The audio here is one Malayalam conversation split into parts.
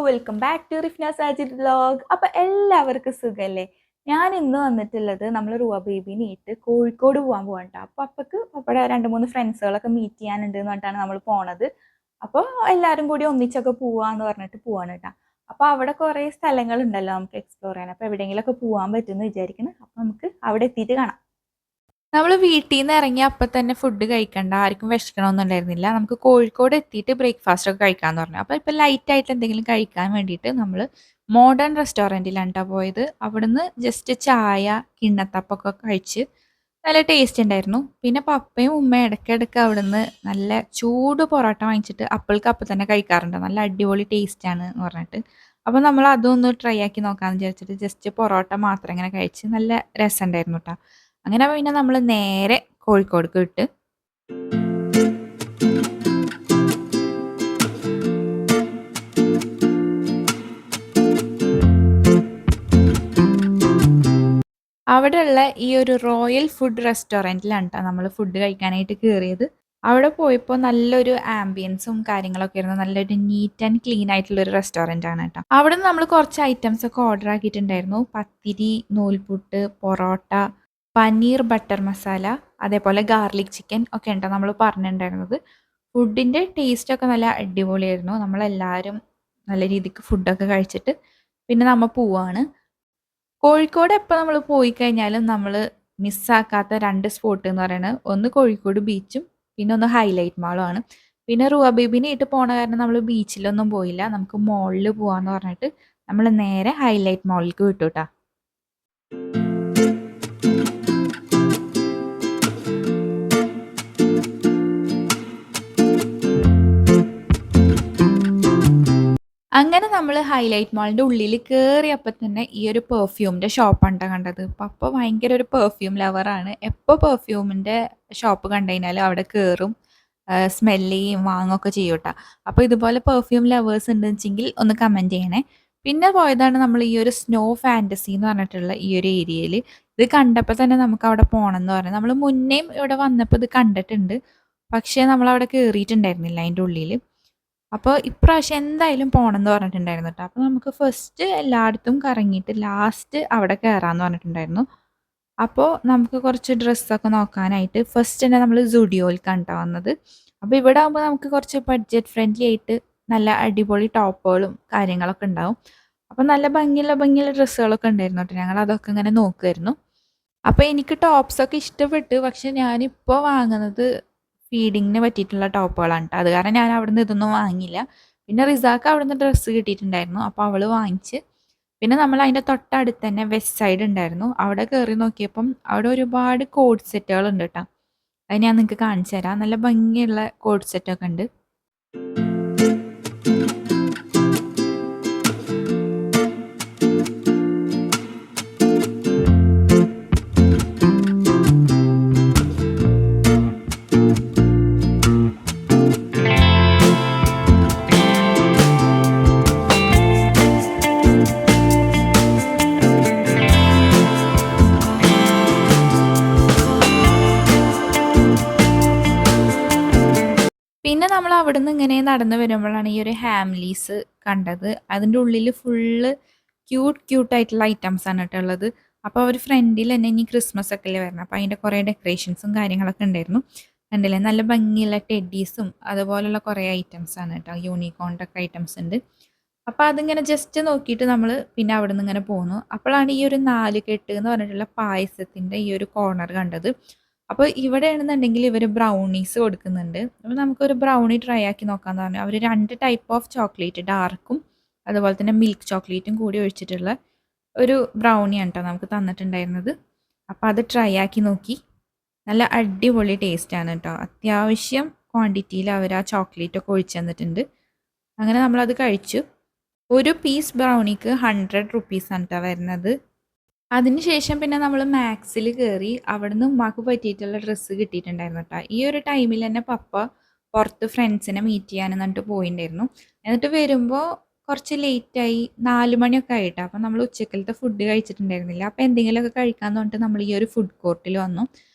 Welcome back to Rifna Sajid vlog. അപ്പോൾ എല്ലാവർക്കും സുഖല്ലേ? ഞാൻ ഇന്ന് വന്നിട്ടുള്ളത് നമ്മൾ റുവ ബേബിനായിട്ട് കോഴിക്കോട് പോകാൻ പോകണ്ട. അപ്പോൾ അപ്പക്ക് അവിടെ 2-3 ഫ്രണ്ട്സുകളൊക്കെ മീറ്റ് ചെയ്യാനുണ്ട് എന്ന് പറഞ്ഞിട്ടാണ് നമ്മൾ പോണത്. അപ്പോൾ എല്ലാവരും കൂടി ഒന്നിച്ചൊക്കെ പോവാന്ന് പറഞ്ഞിട്ട് പോവാണ് കേട്ടോ. അപ്പോൾ അവിടെ കുറേ സ്ഥലങ്ങളുണ്ടല്ലോ നമുക്ക് എക്സ്പ്ലോർ ചെയ്യാൻ. അപ്പോൾ എവിടെയെങ്കിലുമൊക്കെ പോകാൻ പറ്റുമെന്ന് വിചാരിക്കുന്നു. അപ്പോൾ നമുക്ക് അവിടെ എത്തിയിട്ട് കാണാം. നമ്മൾ വീട്ടിൽ നിന്ന് ഇറങ്ങി അപ്പം തന്നെ ഫുഡ് കഴിക്കണ്ട, ആർക്കും വിശക്കണമൊന്നും ഉണ്ടായിരുന്നില്ല. നമുക്ക് കോഴിക്കോട് എത്തിയിട്ട് ബ്രേക്ക്ഫാസ്റ്റ് ഒക്കെ കഴിക്കാമെന്ന് പറഞ്ഞു. അപ്പോൾ ഇപ്പോൾ ലൈറ്റായിട്ട് എന്തെങ്കിലും കഴിക്കാൻ വേണ്ടിയിട്ട് നമ്മൾ മോഡേൺ റെസ്റ്റോറൻറ്റിലാണ് കേട്ടോ പോയത്. അവിടുന്ന് ജസ്റ്റ് ചായ കിണ്ണത്തപ്പൊക്കെ കഴിച്ച് നല്ല ടേസ്റ്റ് ഉണ്ടായിരുന്നു. പിന്നെ പപ്പയും ഉമ്മയും ഇടയ്ക്കിടയ്ക്ക് അവിടുന്ന് നല്ല ചൂട് പൊറോട്ട വാങ്ങിച്ചിട്ട് അപ്പൾക്ക് അപ്പം തന്നെ കഴിക്കാറുണ്ട്. നല്ല അടിപൊളി ടേസ്റ്റാണ് എന്ന് പറഞ്ഞിട്ട്. അപ്പോൾ നമ്മൾ അതൊന്ന് ട്രൈ ആക്കി നോക്കാമെന്ന് വിചാരിച്ചിട്ട് ജസ്റ്റ് പൊറോട്ട മാത്രം ഇങ്ങനെ കഴിച്ച് നല്ല രസമുണ്ടായിരുന്നു കേട്ടോ. അങ്ങനെ പിന്നെ നമ്മൾ നേരെ കോഴിക്കോടേക്ക് വിട്ട്. അവിടെയുള്ള ഈ ഒരു റോയൽ ഫുഡ് റെസ്റ്റോറൻറ്റിലാണ് കേട്ടോ നമ്മൾ ഫുഡ് കഴിക്കാനായിട്ട് കയറിയത്. അവിടെ പോയപ്പോൾ നല്ലൊരു ആംബിയൻസും കാര്യങ്ങളൊക്കെ ആയിരുന്നു. നല്ലൊരു നീറ്റ് ആൻഡ് ക്ലീൻ ആയിട്ടുള്ള ഒരു റെസ്റ്റോറൻ്റ് ആണ് കേട്ടോ. അവിടെ നിന്ന് നമ്മൾ കുറച്ച് ഐറ്റംസ് ഒക്കെ ഓർഡർ ആക്കിയിട്ടുണ്ടായിരുന്നു. പത്തിരി, നൂൽപുട്ട്, പൊറോട്ട, പനീർ ബട്ടർ മസാല, അതേപോലെ ഗാർലിക് ചിക്കൻ ഒക്കെ ഉണ്ടോ നമ്മൾ പറഞ്ഞിട്ടുണ്ടായിരുന്നത്. ഫുഡിൻ്റെ ടേസ്റ്റൊക്കെ നല്ല അടിപൊളിയായിരുന്നു. നമ്മളെല്ലാവരും നല്ല രീതിക്ക് ഫുഡൊക്കെ കഴിച്ചിട്ട് പിന്നെ നമ്മൾ പോവാണ്. കോഴിക്കോട് എപ്പോൾ നമ്മൾ പോയി കഴിഞ്ഞാലും നമ്മൾ മിസ്സാക്കാത്ത 2 സ്പോട്ട് എന്ന് പറയുന്നത് ഒന്ന് കോഴിക്കോട് ബീച്ചും പിന്നെ ഒന്ന് ഹൈലൈറ്റ് മാളും ആണ്. പിന്നെ റുവ ബേബിനായിട്ട് പോണ കാരണം നമ്മൾ ബീച്ചിലൊന്നും പോയില്ല. നമുക്ക് മോളിൽ പോവാന്ന് പറഞ്ഞിട്ട് നമ്മൾ നേരെ ഹൈലൈറ്റ് മാളിലേക്ക് വിട്ടു കേട്ടോ. അങ്ങനെ നമ്മൾ ഹൈലൈറ്റ് മാളിൻ്റെ ഉള്ളിൽ കയറിയപ്പോൾ തന്നെ ഈ ഒരു പെർഫ്യൂമിൻ്റെ ഷോപ്പാണ് കണ്ടത്. അപ്പോൾ ഭയങ്കര ഒരു പെർഫ്യൂം ലവറാണ്. എപ്പോൾ പെർഫ്യൂമിൻ്റെ ഷോപ്പ് കണ്ടു കഴിഞ്ഞാലും അവിടെ കയറും, സ്മെല്ല് ചെയ്യും, വാങ്ങുകയൊക്കെ ചെയ്യും കേട്ടോ. അപ്പോൾ ഇതുപോലെ പെർഫ്യൂം ലവേഴ്സ് ഉണ്ടെന്ന് വെച്ചെങ്കിൽ ഒന്ന് കമൻറ്റ് ചെയ്യണേ. പിന്നെ പോയതാണ് നമ്മൾ ഈ ഒരു സ്നോ ഫാൻറ്റസി എന്ന് പറഞ്ഞിട്ടുള്ള ഈ ഒരു ഏരിയയിൽ. ഇത് കണ്ടപ്പോൾ തന്നെ നമുക്ക് അവിടെ പോകണം എന്ന് പറഞ്ഞു. നമ്മൾ മുന്നേയും ഇവിടെ വന്നപ്പോൾ ഇത് കണ്ടിട്ടുണ്ട്, പക്ഷേ നമ്മളവിടെ കയറിയിട്ടുണ്ടായിരുന്നില്ല അതിൻ്റെ ഉള്ളിൽ. അപ്പോൾ ഇപ്രാവശ്യം എന്തായാലും പോകണം എന്ന് പറഞ്ഞിട്ടുണ്ടായിരുന്നു കേട്ടോ. അപ്പോൾ നമുക്ക് ഫസ്റ്റ് എല്ലായിടത്തും കറങ്ങിയിട്ട് ലാസ്റ്റ് അവിടെ കയറാമെന്ന് പറഞ്ഞിട്ടുണ്ടായിരുന്നു. അപ്പോൾ നമുക്ക് കുറച്ച് ഡ്രസ്സൊക്കെ നോക്കാനായിട്ട് ഫസ്റ്റ് തന്നെ നമ്മൾ സുഡിയോയിലേക്കാണ് കേട്ടോ വന്നത്. അപ്പോൾ ഇവിടെ ആകുമ്പോൾ നമുക്ക് കുറച്ച് ബഡ്ജറ്റ് ഫ്രണ്ട്ലി ആയിട്ട് നല്ല അടിപൊളി ടോപ്പുകളും കാര്യങ്ങളൊക്കെ ഉണ്ടാവും. അപ്പോൾ നല്ല ഭംഗിയുള്ള ഡ്രസ്സുകളൊക്കെ ഉണ്ടായിരുന്നു കേട്ടോ. ഞങ്ങൾ അതൊക്കെ ഇങ്ങനെ നോക്കുമായിരുന്നു. അപ്പോൾ എനിക്ക് ടോപ്സൊക്കെ ഇഷ്ടപ്പെട്ടു. പക്ഷെ ഞാനിപ്പോൾ വാങ്ങുന്നത് ഫീഡിങ്ങിന് പറ്റിയിട്ടുള്ള ടോപ്പുകളാണ് കേട്ടോ. അത് കാരണം ഞാൻ അവിടുന്ന് ഇതൊന്നും വാങ്ങിയില്ല. പിന്നെ റിസാക്ക് അവിടുന്ന് ഡ്രസ്സ് കിട്ടിയിട്ടുണ്ടായിരുന്നു. അപ്പോൾ അവൾ വാങ്ങിച്ച്. പിന്നെ നമ്മൾ അതിൻ്റെ തൊട്ടടുത്ത് തന്നെ വെസ്റ്റ് സൈഡ് ഉണ്ടായിരുന്നു. അവിടെ കയറി നോക്കിയപ്പം അവിടെ ഒരുപാട് കോഡ് സെറ്റുകൾ ഉണ്ട് കേട്ടോ. അത് ഞാൻ നിങ്ങൾക്ക് കാണിച്ചു തരാം. നല്ല ഭംഗിയുള്ള കോഡ് സെറ്റൊക്കെ ഉണ്ട്. പിന്നെ നമ്മൾ അവിടുന്ന് ഇങ്ങനെ നടന്ന് വരുമ്പോഴാണ് ഈ ഒരു ഹാംലീസ് കണ്ടത്. അതിൻ്റെ ഉള്ളിൽ ഫുള്ള് ക്യൂട്ടായിട്ടുള്ള ഐറ്റംസാണ് കേട്ടോ ഉള്ളത്. അപ്പോൾ അവർ ഫ്രണ്ടിൽ തന്നെ ഇനി ക്രിസ്മസ് ഒക്കെ അല്ലേ വരുന്നത്. അപ്പോൾ അതിൻ്റെ കുറേ ഡെക്കറേഷൻസും കാര്യങ്ങളൊക്കെ ഉണ്ടായിരുന്നു. കണ്ടില്ലേ, നല്ല ഭംഗിയുള്ള ടെഡീസും അതുപോലുള്ള കുറേ ഐറ്റംസാണ് കേട്ടോ. യൂണിക്കോണിൻ്റെ ഒക്കെ ഐറ്റംസ് ഉണ്ട്. അപ്പോൾ അതിങ്ങനെ ജസ്റ്റ് നോക്കിയിട്ട് നമ്മൾ പിന്നെ അവിടെ നിന്ന് ഇങ്ങനെ പോന്നു. അപ്പോഴാണ് ഈ ഒരു 4 കെട്ട് എന്ന് പറഞ്ഞിട്ടുള്ള പായസത്തിൻ്റെ ഈ ഒരു കോർണർ കണ്ടത്. അപ്പോൾ ഇവിടെയാണെന്നുണ്ടെങ്കിൽ ഇവർ ബ്രൗണീസ് കൊടുക്കുന്നുണ്ട്. അപ്പോൾ നമുക്കൊരു ബ്രൗണി ട്രൈ ആക്കി നോക്കാമെന്ന് പറഞ്ഞു. അവർ 2 ടൈപ്പ് ഓഫ് ചോക്ലേറ്റ്, ഡാർക്കും അതുപോലെ തന്നെ മിൽക്ക് ചോക്ലേറ്റും കൂടി ഒഴിച്ചിട്ടുള്ള ഒരു ബ്രൗണിയാണ് കേട്ടോ നമുക്ക് തന്നിട്ടുണ്ടായിരുന്നത്. അപ്പോൾ അത് ട്രൈ ആക്കി നോക്കി. നല്ല അടിപൊളി ടേസ്റ്റാണ് കേട്ടോ. അത്യാവശ്യം ക്വാണ്ടിറ്റിയിൽ അവർ ആ ചോക്ലേറ്റൊക്കെ ഒഴിച്ചു തന്നിട്ടുണ്ട്. അങ്ങനെ നമ്മളത് കഴിച്ചു. ഒരു പീസ് ബ്രൗണിക്ക് 100 റുപ്പീസാണ് കേട്ടോ വരുന്നത്. അതിനുശേഷം പിന്നെ നമ്മൾ മാക്സിൽ കയറി. അവിടുന്ന് ഉമ്മാക്ക് പറ്റിയിട്ടുള്ള ഡ്രസ്സ് കിട്ടിയിട്ടുണ്ടായിരുന്നു കേട്ടോ. ഈ ഒരു ടൈമിൽ തന്നെ പപ്പ പുറത്ത് ഫ്രണ്ട്സിനെ മീറ്റ് ചെയ്യാനെന്ന് പറഞ്ഞിട്ട് പോയിട്ടുണ്ടായിരുന്നു. എന്നിട്ട് വരുമ്പോൾ കുറച്ച് ലേറ്റായി, 4 മണിയൊക്കെ ആയിട്ടോ. അപ്പോൾ നമ്മൾ ഉച്ചക്കലത്തെ ഫുഡ് കഴിച്ചിട്ടുണ്ടായിരുന്നില്ല. അപ്പോൾ എന്തെങ്കിലുമൊക്കെ കഴിക്കാമെന്ന് പറഞ്ഞിട്ട് നമ്മൾ ഈ ഒരു ഫുഡ് കോർട്ടിൽ വന്നു.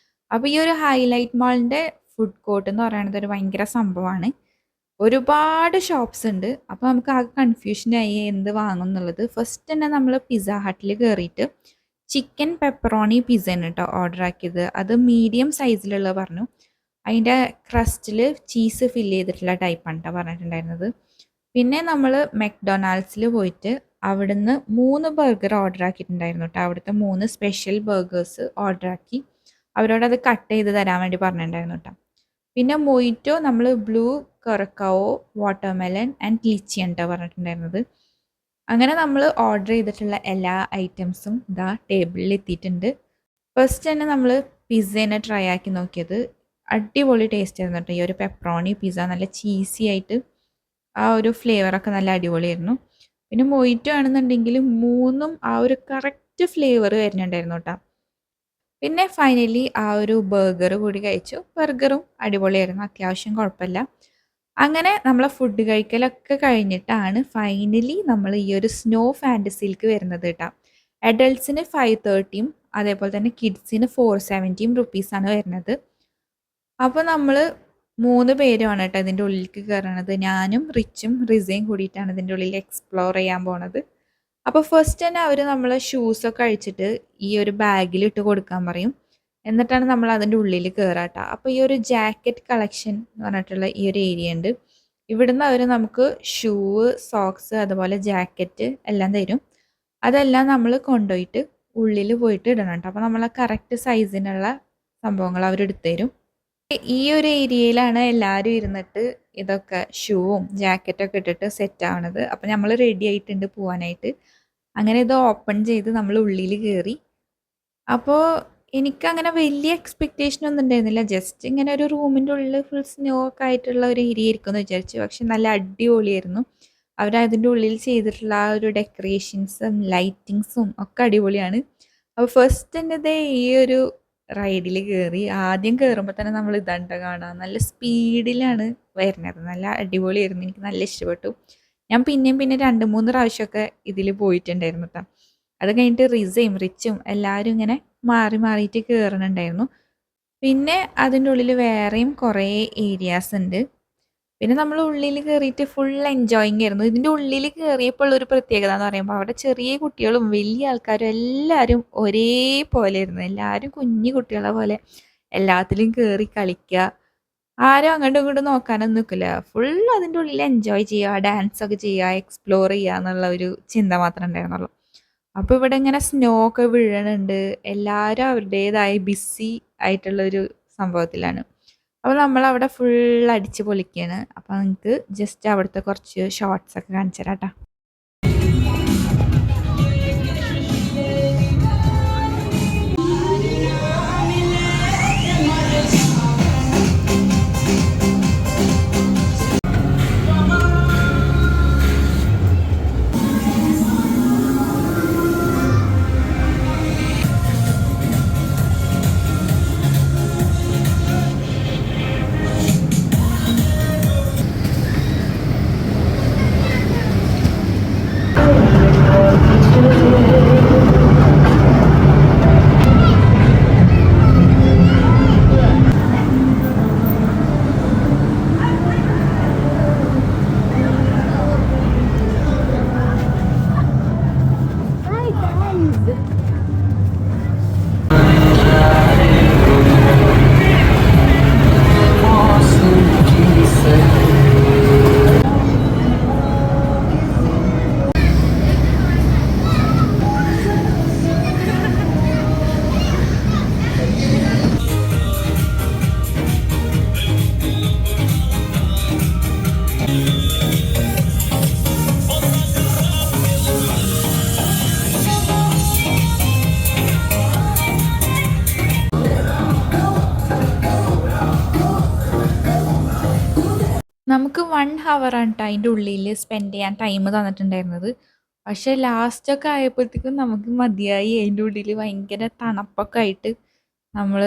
അപ്പോൾ ഈ ഒരു ഹൈലൈറ്റ് മാളിൻ്റെ ഫുഡ് കോർട്ട് എന്ന് പറയുന്നത് ഒരു ഭയങ്കര സംഭവമാണ്. ഒരുപാട് ഷോപ്സ് ഉണ്ട്. അപ്പോൾ നമുക്ക് ആകെ കൺഫ്യൂഷനായി എന്ത് വാങ്ങും എന്നുള്ളത്. ഫസ്റ്റ് തന്നെ നമ്മൾ പിസ്സ ഹട്ടിൽ കയറിയിട്ട് ചിക്കൻ പെപ്പറോണി പിസ്സയാണ് കേട്ടോ ഓർഡർ ആക്കിയത്. അത് മീഡിയം സൈസിലുള്ളത് പറഞ്ഞു. അതിൻ്റെ ക്രസ്റ്റിൽ ചീസ് ഫില്ല് ചെയ്തിട്ടുള്ള ടൈപ്പാണ് കേട്ടോ പറഞ്ഞിട്ടുണ്ടായിരുന്നത്. പിന്നെ നമ്മൾ മെക്ഡൊണാൾഡ്സിൽ പോയിട്ട് അവിടുന്ന് 3 ബർഗർ ഓർഡർ ആക്കിയിട്ടുണ്ടായിരുന്നു കേട്ടോ. അവിടുത്തെ 3 സ്പെഷ്യൽ ബർഗേഴ്സ് ഓർഡർ ആക്കി അവരോട് അത് കട്ട് ചെയ്ത് തരാൻ വേണ്ടി പറഞ്ഞിട്ടുണ്ടായിരുന്നു കേട്ടോ. പിന്നെ മൊയ്റ്റോ നമ്മൾ ബ്ലൂ കറക്കാവോ വാട്ടർമെലൺ ആൻഡ് ലിച്ചിയാണ് കേട്ടോ പറഞ്ഞിട്ടുണ്ടായിരുന്നത്. അങ്ങനെ നമ്മൾ ഓർഡർ ചെയ്തിട്ടുള്ള എല്ലാ ഐറ്റംസും ഇതാ ടേബിളിൽ എത്തിയിട്ടുണ്ട്. ഫസ്റ്റ് തന്നെ നമ്മൾ പിസ്സേനെ ട്രൈ ആക്കി നോക്കിയത് അടിപൊളി ടേസ്റ്റ് ആയിരുന്നു കേട്ടോ. ഈ ഒരു പെപ്പറോണി പിസ്സ നല്ല ചീസി ആയിട്ട് ആ ഒരു ഫ്ലേവറൊക്കെ നല്ല അടിപൊളിയായിരുന്നു. പിന്നെ മൊയ്റ്റോ ആണെന്നുണ്ടെങ്കിൽ 3ഉം ആ ഒരു കറക്റ്റ് ഫ്ലേവർ വരുന്നുണ്ടായിരുന്നു കേട്ടോ. പിന്നെ ഫൈനലി ആ ഒരു ബർഗർ കൂടി കഴിച്ചു. ബർഗറും അടിപൊളിയായിരുന്നു, അത്യാവശ്യം കുഴപ്പമില്ല. അങ്ങനെ നമ്മളെ ഫുഡ് കഴിക്കലൊക്കെ കഴിഞ്ഞിട്ടാണ് ഫൈനലി നമ്മൾ ഈ ഒരു സ്നോ ഫാൻറ്റസിയിലേക്ക് വരുന്നത് കേട്ടോ. അഡൾട്ട്സിന് 530 അതേപോലെ തന്നെ കിഡ്സിന് 470 റുപ്പീസാണ് വരുന്നത്. അപ്പോൾ നമ്മൾ 3 പേരുമാണ് കേട്ടോ ഇതിൻ്റെ ഉള്ളിലേക്ക് കയറണത്. ഞാനും റിച്ചും റിസയും കൂടിയിട്ടാണ് ഇതിൻ്റെ ഉള്ളിൽ എക്സ്പ്ലോർ ചെയ്യാൻ പോണത്. അപ്പോൾ ഫസ്റ്റ് തന്നെ അവർ നമ്മളെ ഷൂസൊക്കെ അഴിച്ചിട്ട് ഈ ഒരു ബാഗിലിട്ട് കൊടുക്കാൻ പറയും. എന്നിട്ടാണ് നമ്മൾ അതിൻ്റെ ഉള്ളിൽ കയറാട്ടോ. അപ്പോൾ ഈ ഒരു ജാക്കറ്റ് കളക്ഷൻ എന്ന് പറഞ്ഞിട്ടുള്ള ഈ ഒരു ഏരിയ ഉണ്ട്. ഇവിടുന്ന് അവർ നമുക്ക് ഷൂ, സോക്സ്, അതുപോലെ ജാക്കറ്റ് എല്ലാം തരും. അതെല്ലാം നമ്മൾ കൊണ്ടുപോയിട്ട് ഉള്ളിൽ പോയിട്ട് ഇടണം കേട്ടോ. അപ്പോൾ നമ്മളെ കറക്റ്റ് സൈസിനുള്ള സംഭവങ്ങൾ അവർ എടുത്തു തരും. ഈ ഒരു ഏരിയയിലാണ് എല്ലാവരും ഇരുന്നിട്ട് ഇതൊക്കെ ഷൂവും ജാക്കറ്റൊക്കെ ഇട്ടിട്ട് സെറ്റ് ആവണത്. അപ്പം നമ്മൾ റെഡി ആയിട്ടുണ്ട് പോവാനായിട്ട്. അങ്ങനെ ഇത് ഓപ്പൺ ചെയ്ത് നമ്മൾ ഉള്ളിൽ കയറി. അപ്പോൾ എനിക്കങ്ങനെ വലിയ എക്സ്പെക്റ്റേഷൻ ഒന്നും ഉണ്ടായിരുന്നില്ല. ജസ്റ്റ് ഇങ്ങനെ ഒരു റൂമിൻ്റെ ഉള്ളിൽ ഫുൾ സ്നോ ഒക്കെ ആയിട്ടുള്ള ഒരു ഏരിയ ആയിരിക്കും എന്ന് വിചാരിച്ചു. പക്ഷെ നല്ല അടിപൊളിയായിരുന്നു. അവരതിൻ്റെ ഉള്ളിൽ ചെയ്തിട്ടുള്ള ആ ഒരു ഡെക്കറേഷൻസും ലൈറ്റിങ്സും ഒക്കെ അടിപൊളിയാണ്. അപ്പോൾ ഫസ്റ്റ് തന്നെ ദേ ഈ ഒരു റൈഡിൽ കയറി. ആദ്യം കയറുമ്പോൾ തന്നെ നമ്മൾ ഇതാണ്ട കാണാം, നല്ല സ്പീഡിലാണ് വരുന്നത്. നല്ല അടിപൊളിയായിരുന്നു, എനിക്ക് നല്ല ഇഷ്ടപ്പെട്ടു. ഞാൻ പിന്നെയും 2-3 പ്രാവശ്യമൊക്കെ ഇതിൽ പോയിട്ടുണ്ടായിരുന്നു കേട്ടോ. അത് കഴിഞ്ഞിട്ട് റിസയും റിച്ചും എല്ലാവരും ഇങ്ങനെ മാറി മാറിയിട്ട് കയറുന്നുണ്ടായിരുന്നു. പിന്നെ അതിൻ്റെ ഉള്ളിൽ വേറെയും കുറേ ഏരിയാസ് ഉണ്ട്. പിന്നെ നമ്മൾ ഉള്ളിൽ കയറിയിട്ട് ഫുൾ എൻജോയിങ് ആയിരുന്നു. ഇതിൻ്റെ ഉള്ളിൽ കയറിയപ്പോൾ ഉള്ളൊരു പ്രത്യേകത എന്ന് പറയുമ്പോൾ അവിടെ ചെറിയ കുട്ടികളും വലിയ ആൾക്കാരും എല്ലാവരും ഒരേപോലെ ആയിരുന്നു. എല്ലാവരും കുഞ്ഞു കുട്ടികളെ പോലെ എല്ലാത്തിലും കയറി കളിക്കുക. ആരും അങ്ങോട്ടും ഇങ്ങോട്ടും നോക്കാനൊന്നും നിൽക്കില്ല. ഫുൾ അതിൻ്റെ ഉള്ളിൽ എൻജോയ് ചെയ്യുക, ഡാൻസൊക്കെ ചെയ്യുക, എക്സ്പ്ലോർ ചെയ്യുക എന്നുള്ള ഒരു ചിന്ത മാത്രമേ ഉണ്ടായിരുന്നുള്ളൂ. അപ്പോൾ ഇവിടെ ഇങ്ങനെ സ്നോ ഒക്കെ വീഴുന്നുണ്ട്. എല്ലാവരും അവരുടേതായ ബിസി ആയിട്ടുള്ളൊരു സംഭവത്തിലാണ്. അപ്പോൾ നമ്മളവിടെ ഫുൾ അടിച്ച് പൊളിക്കുകയാണ്. അപ്പോൾ നിങ്ങൾക്ക് ജസ്റ്റ് അവിടുത്തെ കുറച്ച് ഷോർട്സ് ഒക്കെ കാണിച്ചു തരാം കേട്ടോ. നമുക്ക് 1 ഹവറാണ് ട്ടോ അതിൻ്റെ ഉള്ളിൽ സ്പെൻഡ് ചെയ്യാൻ ടൈം തന്നിട്ടുണ്ടായിരുന്നത്. പക്ഷേ ലാസ്റ്റൊക്കെ ആയപ്പോഴത്തേക്കും നമുക്ക് മതിയായി. അതിൻ്റെ ഉള്ളിൽ ഭയങ്കര തണുപ്പൊക്കെ ആയിട്ട് നമ്മൾ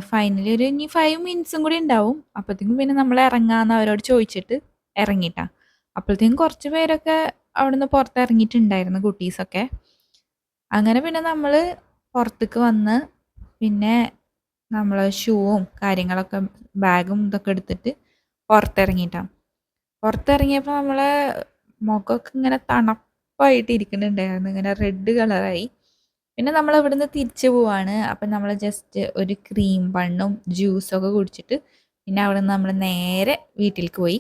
ഫൈനലി ഒരു ഇനി 5 മിനിറ്റ്സും കൂടി ഉണ്ടാവും. അപ്പോഴത്തേക്കും പിന്നെ നമ്മൾ ഇറങ്ങാമെന്ന് അവരോട് ചോദിച്ചിട്ട് ഇറങ്ങിയിട്ടാ. അപ്പോഴത്തേക്കും കുറച്ച് പേരൊക്കെ അവിടുന്ന് പുറത്തിറങ്ങിയിട്ടുണ്ടായിരുന്നു, കുട്ടീസൊക്കെ. അങ്ങനെ പിന്നെ നമ്മൾ പുറത്തേക്ക് വന്ന് പിന്നെ നമ്മൾ ഷൂവും കാര്യങ്ങളൊക്കെ ബാഗും ഇതൊക്കെ എടുത്തിട്ട് പുറത്തിറങ്ങിയിട്ടാണ്. പുറത്തിറങ്ങിയപ്പോൾ നമ്മളെ മുഖമൊക്കെ ഇങ്ങനെ തണുപ്പായിട്ട് ഇരിക്കുന്നുണ്ടായിരുന്നു. ഇങ്ങനെ റെഡ് കളറായി. പിന്നെ നമ്മൾ ഇവിടുന്ന് തിരിച്ചു പോവാണ്. അപ്പം നമ്മൾ ജസ്റ്റ് ഒരു ക്രീം ബണ്ണും ജ്യൂസൊക്കെ കുടിച്ചിട്ട് പിന്നെ അവിടുന്ന് നമ്മൾ നേരെ വീട്ടിലേക്ക് പോയി.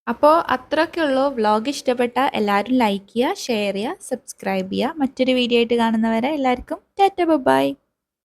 അപ്പോൾ അത്രയൊക്കെ ഉള്ളൂ. വ്ളോഗ് ഇഷ്ടപ്പെട്ട എല്ലാവരും ലൈക്ക് ചെയ്യുക, ഷെയർ ചെയ്യുക, സബ്സ്ക്രൈബ് ചെയ്യുക. മറ്റൊരു വീഡിയോ ആയിട്ട് കാണുന്നവരെ എല്ലാവർക്കും ടാറ്റ ബൈ.